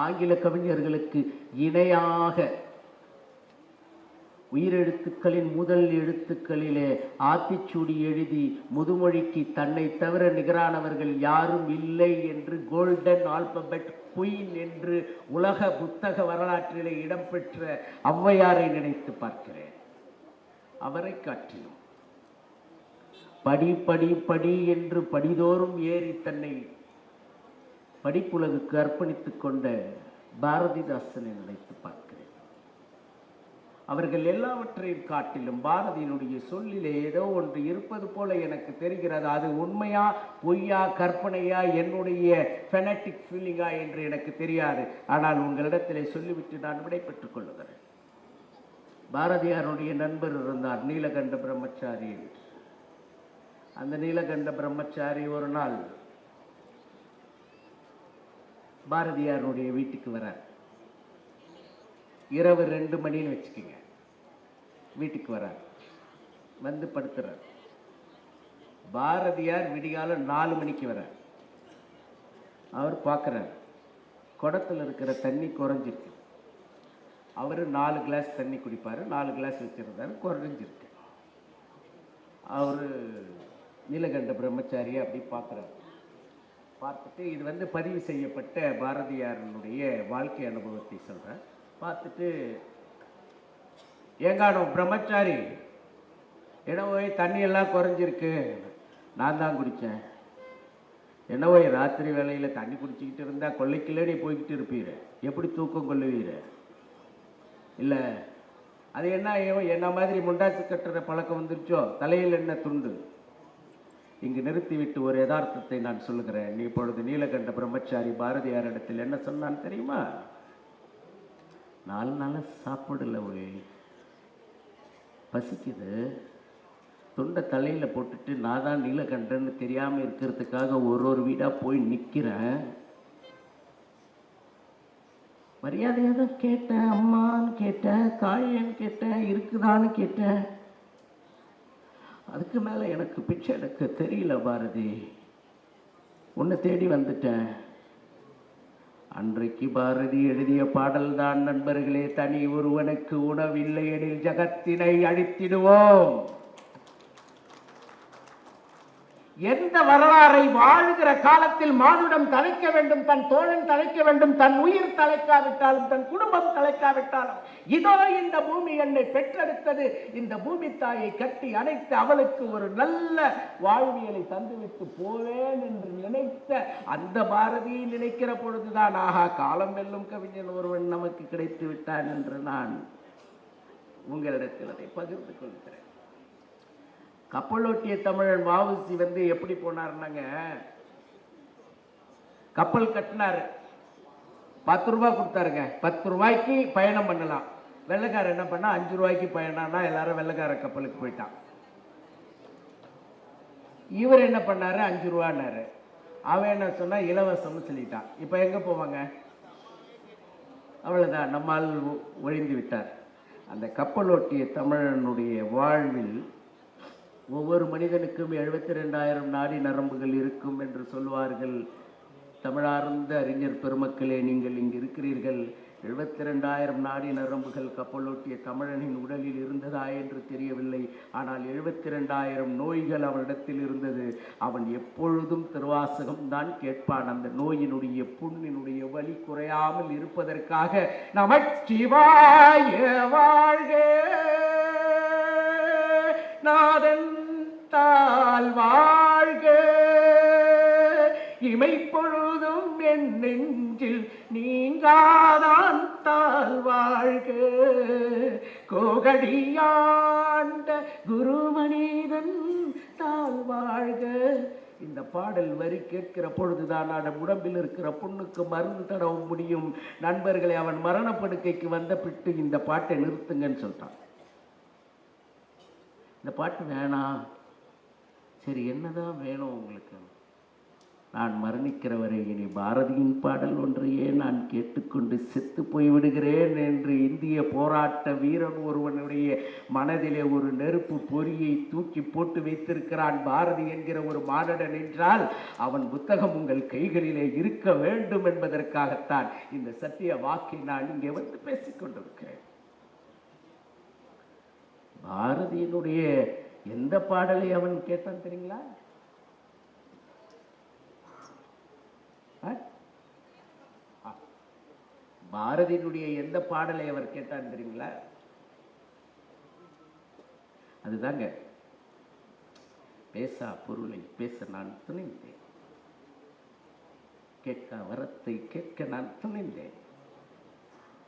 ஆங்கில கவிஞர்களுக்கு இணையாக உயிரெழுத்துக்களின் முதல் எழுத்துக்களிலே ஆத்திச்சூடி எழுதி முதுமொழிக்கு தன்னை தவிர நிகரானவர்கள் யாரும் இல்லை என்று கோல்டன் ஆல்பபெட் குயின் என்று உலக புத்தக வரலாற்றிலே இடம்பெற்ற ஔவையாரை நினைத்து பார்க்கிறேன். அவரை காட்டிலும் படி படி படி என்று படிதோறும் ஏறி தன்னை படிப்புலகுக்கு அர்ப்பணித்துக் கொண்ட பாரதிதாசனை நினைத்து பார்க்கிறேன். அவர்கள் எல்லாவற்றையும் காட்டிலும் பாரதியினுடைய சொல்லிலே ஏதோ ஒன்று இருப்பது போல எனக்கு தெரிகிறது. அது உண்மையா பொய்யா கற்பனையா என்னுடைய ஃபெனட்டிக் ஃபீலிங்கா என்று எனக்கு தெரியாது. ஆனால் உங்களிடத்திலே சொல்லிவிட்டு நான் விடை பெற்றுக் கொள்ளுகிறேன். பாரதியாருடைய நண்பர் இருந்தார், நீலகண்ட பிரம்மச்சாரி. அந்த நீலகண்ட பிரம்மச்சாரி ஒரு நாள் பாரதியாருடைய வீட்டுக்கு வரார். இரவு 2 மணின்னு வச்சுக்கோங்க. வீட்டுக்கு வரார், வந்து படுத்துறார். பாரதியார் விடிகாலம் 4 மணிக்கு வரார். அவர் பார்க்குறார், குடத்தில் இருக்கிற தண்ணி குறைஞ்சிருக்கு. அவர் 4 கிளாஸ் தண்ணி குடிப்பார், 4 கிளாஸ் வச்சிருந்தார், குறைஞ்சிருக்கு. அவர் நீலகண்ட பிரம்மச்சாரியை அப்படி பார்க்குறார். பார்த்துட்டு இது பதிவு செய்யப்பட்ட பாரதியாரனுடைய வாழ்க்கை அனுபவத்தை சொல்கிறார். பார்த்துட்டு, ஏங்கானோ பிரம்மச்சாரி, என்னவோ தண்ணியெல்லாம் குறைஞ்சிருக்கு. நான் தான் குடித்தேன். என்னவோ ராத்திரி வேளையில் தண்ணி குடிச்சிக்கிட்டு இருந்தால் கொள்ளைக்கில்லே போய்கிட்டு இருப்பீர, எப்படி தூக்கம் கொள்ளுவீர? இல்லை, அது என்ன மாதிரி முண்டாசு கட்டுற பழக்கம் வந்துருச்சோ, தலையில் என்ன துண்டு? இங்கு நிறுத்திவிட்டு ஒரு யதார்த்தத்தை நான் சொல்லுகிறேன். நீ இப்பொழுது நீலகண்ட பிரம்மச்சாரி பாரதியார் இடத்தில் என்ன சொன்னான் தெரியுமா? 4 நாளா சாப்பிடல, பசிக்குது, தொண்டை தலையில் போட்டுட்டு நான் தான் நீலகண்டன்னு தெரியாமல் இருக்கிறதுக்காக ஒரு வீடாக போய் நிற்கிறேன். மரியாதையாக தான் கேட்டேன், அம்மான்னு கேட்டேன், தாயன்னு கேட்டேன், இருக்குதான்னு கேட்டேன். அதுக்கு மேலே எனக்கு பிச்சை எடுக்க தெரியல பாரதி, உன்னை தேடி வந்துட்டேன். அன்றைக்கு பாரதி எழுதிய பாடல் தான் நண்பர்களே, தனி ஒருவனுக்கு உணவில்லை எனில் ஜகத்தினை அழித்திடுவோம். எந்த வரலாறை வாழுகிற காலத்தில் மானுடம் தலைக்க வேண்டும், தன் தோழன் தலைக்க வேண்டும், தன் உயிர் தலைக்காவிட்டாலும் தன் குடும்பம் தலைக்காவிட்டாலும், இதோ இந்த பூமி என்னை பெற்றெடுத்தது, இந்த பூமி தாயை கட்டி அணைத்து அவளுக்கு ஒரு நல்ல வாழ்வியலை தந்துவிட்டு போவேன் என்று நினைத்த அந்த பாரதியை நினைக்கிற பொழுதுதான், ஆஹா, காலம் வெல்லும் கவிஞன் ஒருவன் நமக்கு கிடைத்து விட்டான் என்று நான் உங்களிடத்தில் அதை பகிர்ந்து கொள்கிறேன். கப்பலோட்டிய தமிழன் வ.உ.சி எப்படி போனார்னாங்க, கப்பல் கட்டினாரு, 10 ரூபாய் கொடுத்தாருங்க. 10 ரூபாய்க்கு பயணம் பண்ணலாம். வெள்ளைக்காரர் என்ன பண்ணா, 5 ரூபாய்க்கு பயணம்னா எல்லாரும் வெள்ளைக்கார கப்பலுக்கு போயிட்டான். இவர் என்ன பண்ணாரு, 5 ரூபான்னாரு. அவன் என்ன சொன்னா, இலவசம்னு சொல்லிட்டான். இப்ப எங்க போவாங்க? அவ்வளவுதான், நம்மால் ஒழிந்து விட்டார். அந்த கப்பலோட்டிய தமிழனுடைய வாழ்வில் ஒவ்வொரு மனிதனுக்கும் 72,000 நாடி நரம்புகள் இருக்கும் என்று சொல்வார்கள். தமிழார்ந்த அறிஞர் பெருமக்களே, நீங்கள் இங்கு இருக்கிறீர்கள். 72,000 நாடி நரம்புகள் கப்பலோட்டிய தமிழனின் உடலில் இருந்ததா என்று தெரியவில்லை. ஆனால் 72,000 நோய்கள் அவனிடத்தில் இருந்தது. அவன் எப்பொழுதும் திருவாசகம் தான் கேட்பான். அந்த நோயினுடைய புண்ணினுடைய வலி குறையாமல் இருப்பதற்காக நமச்சிவாய வாழ்க, நாதன் தாள் வாழ்க, இமைப்பொழுதும் என் நெஞ்சில் நீங்காதான் தாள் வாழ்க, கோகடியாண்ட குருமனிதன் தாள் வாழ்க. இந்த பாடல் வரி கேட்கிற பொழுதுதான் அவன் உடம்பில் இருக்கிற புண்ணுக்கு மருந்து தடவ முடியும். நண்பர்களை, அவன் மரணப்படுக்கைக்கு வந்த பிட்டு இந்த பாட்டை நிறுத்துங்கன்னு சொல்லிட்டான். இந்த பாட்டு வேணாம். சரி, என்னதான் வேணும் உங்களுக்கு? நான் மரணிக்கிற வரை இனி பாரதியின் பாடல் ஒன்றையே நான் கேட்டுக்கொண்டு செத்து போய்விடுகிறேன் என்று இந்திய போராட்ட வீரன் ஒருவனுடைய மனதிலே ஒரு நெருப்பு பொறியை தூக்கி போட்டு வைத்திருக்கிறான். பாரதி என்கிற ஒரு மானிடன் என்றால் அவன் புத்தகம் உங்கள் கைகளிலே இருக்க வேண்டும் என்பதற்காகத்தான் இந்த சத்திய வாக்கை நான் இங்கே வந்து பேசிக் கொண்டிருக்கிறேன். பாரதியினுடைய எந்த பாடலை அவன் கேட்டான் தெரியுங்களா? பாரதியினுடைய எந்த பாடலை அவர் கேட்டான் தெரியுங்களா? அதுதாங்க, பேசா பொருளை பேச நான் துணிந்தேன், கேட்க வரத்தை கேட்க நான் துணிந்தேன்.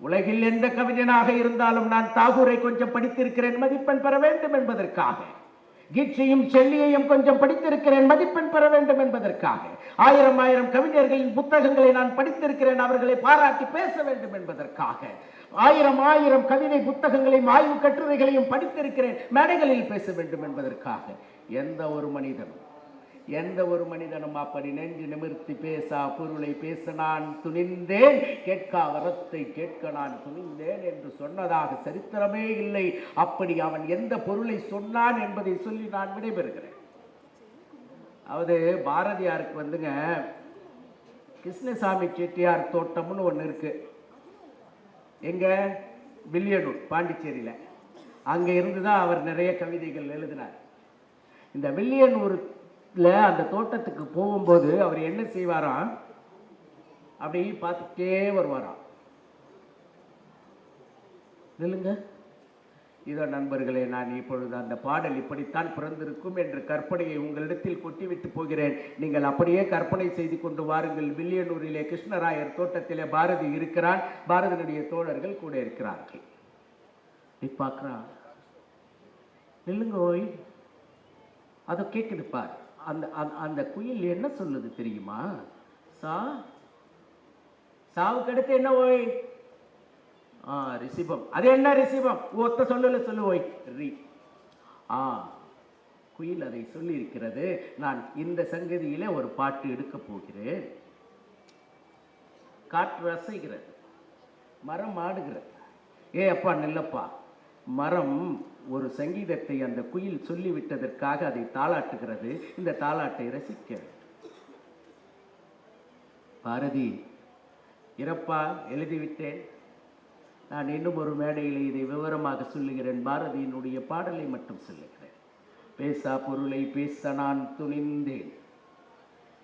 உலகில் எந்த கவிஞனாக இருந்தாலும் நான் தாகூரை கொஞ்சம் படித்திருக்கிறேன், மதிப்பெண் பெற வேண்டும் என்பதற்காக. கீட்சியும் செல்லியையும் கொஞ்சம் படித்திருக்கிறேன், மதிப்பெண் பெற வேண்டும் என்பதற்காக. 1000 கவிஞர்களின் புத்தகங்களை நான் படித்திருக்கிறேன், அவர்களை பாராட்டி பேச வேண்டும் என்பதற்காக. 1000 கவிதை புத்தகங்களையும் ஆய்வு கட்டுரைகளையும் படித்திருக்கிறேன், மேடைகளில் பேச வேண்டும் என்பதற்காக. எந்த ஒரு மனிதனும் அப்படி நெஞ்சு நிமிர்த்தி பேசா பொருளை பேச நான் துணிந்தேன், கேட்கா வரத்தை கேட்க நான் துணிந்தேன் என்று சொன்னதாக சரித்திரமே இல்லை. அப்படி அவன் எந்த பொருளை சொன்னான் என்பதை சொல்லி நான் விடைபெறுகிறேன். அதாவது பாரதியாருக்கு வந்துங்க, கிருஷ்ணசாமி செட்டியார் தோட்டம்னு ஒன்று இருக்கு. எங்க? வில்லியனூர், பாண்டிச்சேரியில். அங்கே இருந்து தான் அவர் நிறைய கவிதைகள் எழுதினார். இந்த வில்லியனூர் அந்த தோட்டத்துக்கு போகும்போது அவர் என்ன செய்வாராம், அப்படி பார்த்துட்டே வருவாராம். இல்லைங்க, இதோ நண்பர்களே, நான் இப்பொழுது அந்த பாடல் இப்படித்தான் பிறந்திருக்கும் என்ற கற்பனையை உங்களிடத்தில் கொட்டிவிட்டு போகிறேன். நீங்கள் அப்படியே கற்பனை செய்து கொண்டு வாருங்கள். வில்லியனூரிலே கிருஷ்ணராயர் தோட்டத்திலே பாரதி இருக்கிறான், பாரதியினுடைய தோழர்கள் கூட இருக்கிறார்கள். நீ பார்க்கிறான், இல்லைங்க ஓய், அதை கேட்குது பார். அந்த குயில் என்ன சொல்லுது தெரியுமா? சாவுக்கு அடுத்து என்ன ஓய்? ரிஷிபம். அது என்ன ரிஷிபம்? ஒத்த சொல்லல சொல்லு ஓய், ரி. குயில் அதை சொல்லி இருக்கிறது. நான் இந்த சங்கதியில ஒரு பாட்டு எடுக்க போகிறேன். காற்று அசைகிறது, மரம் ஆடுகிறது. அப்பா நில்லப்பா. மரம் ஒரு சங்கீதத்தை அந்த குயில் சொல்லிவிட்டதற்காக அதை தாளாட்டுகிறது. இந்த தாளாட்டை ரசிக்க பாரதி, இறப்பா எழுதிவிட்டேன், நான் இன்னும் ஒரு மேடையில் இதை விவரமாக சொல்லுகிறேன். பாரதியினுடைய பாடலை மட்டும் சொல்லுகிறேன். பேசா பொருளை பேச நான் துணிந்தேன்,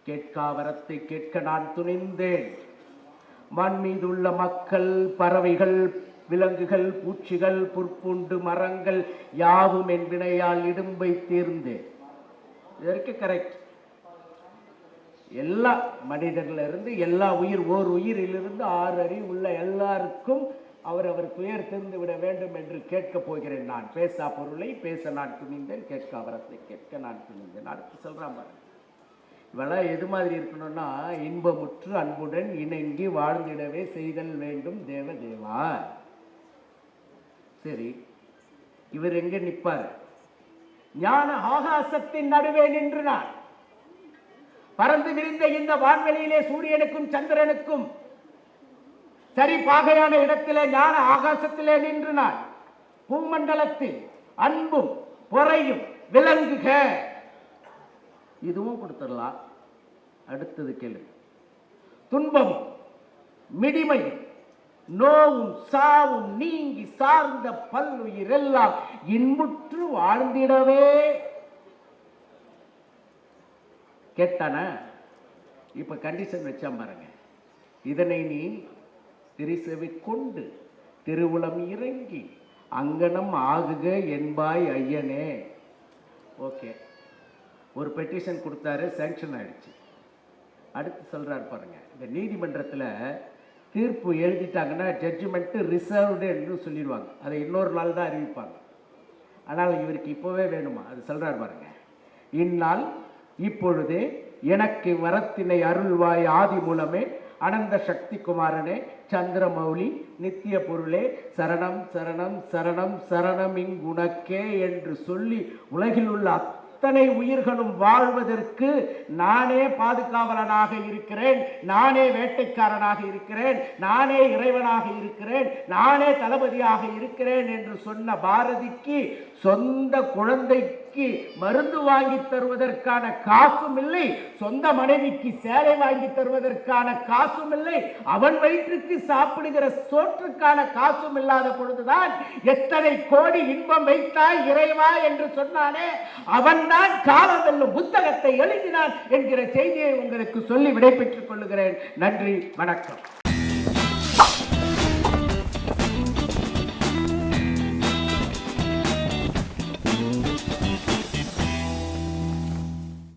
கேட்கா வரத்தை கேட்க நான் துணிந்தேன். மண் மீதுள்ள மக்கள், பறவைகள், விலங்குகள், பூச்சிகள், புற்புண்டு, மரங்கள் யாவும் என் வினையால் இடும்பை தீர்ந்தேன். இதற்கு கரெக்ட். எல்லா மனிதர்ல இருந்து எல்லா உயிர், ஓர் உயிரிலிருந்து 6 அறிவு உள்ள எல்லாருக்கும் அவர் துயர் தீர்ந்து விட வேண்டும் என்று கேட்கப் போகிறேன். நான் பேசா பொருளை பேச நான் துணிந்தேன், கேட்க வரத்தை கேட்க நான் துணிந்தேன். அடுத்து சொல்றான் பாருங்க. இவெல்லாம் எது மாதிரி இருக்கணும்னா, இன்பமுற்று அன்புடன் இணங்கி வாழ்ந்திடவே செய்தல் வேண்டும் தேவ தேவா. சரி, இவர் எங்க நிற்பார்? ஞான ஆகாசத்தின் நடுவே நின்று நான் பறந்து விரிந்த இந்த வான்வெளியிலே சூரியனுக்கும் சந்திரனுக்கும் சரி பாகையான இடத்திலே ஞான ஆகாசத்திலே நின்று நான் பூமண்டலத்தில் அன்பும் பொறையும் விளங்குக. இதுவும் கொடுத்துடலாம். அடுத்தது கேளு. துன்பமும் மிடிமையும் நோவும் சாவும் நீங்கி சார்ந்த பல்லுயிர் எல்லாம் இன்புற்று வாழ்ந்திடவே. கேட்டான இப்ப கண்டிஷன் வச்சா பாருங்க. இதனை நீ திருசெவி கொண்டு திருவுளம் இறங்கி அங்கனம் ஆகுக என்பாய் ஐயனே. ஓகே, ஒரு பெட்டிஷன் கொடுத்தாரு, சாங்ஷன் ஆயிடுச்சு. அடுத்து சொல்றாரு பாருங்க, இந்த நீதிமன்றத்தில் தீர்ப்பு எழுதிட்டாங்கன்னா ஜட்ஜ்மெண்ட் ரிசர்வ்டு என்று சொல்லிடுவாங்க. அதை இன்னொரு நாள் தான் அறிவிப்பாங்க. ஆனால் இவருக்கு இப்போவே வேணுமா? அது சொல்றாரு பாருங்க. இந்நாள் இப்பொழுதே எனக்கு வரத்தினை அருள்வாய் ஆதி மூலமே அனந்த சக்தி குமாரனே சந்திரமௌலி நித்திய பொருளே சரணம் சரணம் சரணம் சரணம் இங்குணக்கே என்று சொல்லி உலகில் உள்ள அத்தனை உயிர்களும் வாழ்வதற்கு நானே பாதுகாவலனாக இருக்கிறேன், நானே வேட்டைக்காரனாக இருக்கிறேன், நானே இறைவனாக இருக்கிறேன், நானே தளபதியாக இருக்கிறேன் என்று சொன்ன பாரதிக்கு சொந்த குழந்தைக்கு மருந்து வாங்கி தருவதற்கான காசும் இல்லை, சொந்த மனைவிக்கு சேலை வாங்கி தருவதற்கான காசும் இல்லை, அவன் வயிற்றுக்கு சாப்பிடுகிற சோற்றுக்கான காசும் இல்லாத பொழுதுதான் எத்தனை கோடி இன்பம் வைத்தாய் இறைவா என்று சொன்னானே அவன்தான் காலம் வெல்லும் புத்தகத்தை எழுதினான் என்கிற செய்தியை உங்களுக்கு சொல்லி விடைபெற்றுக் கொள்ளுகிறேன். நன்றி, வணக்கம்.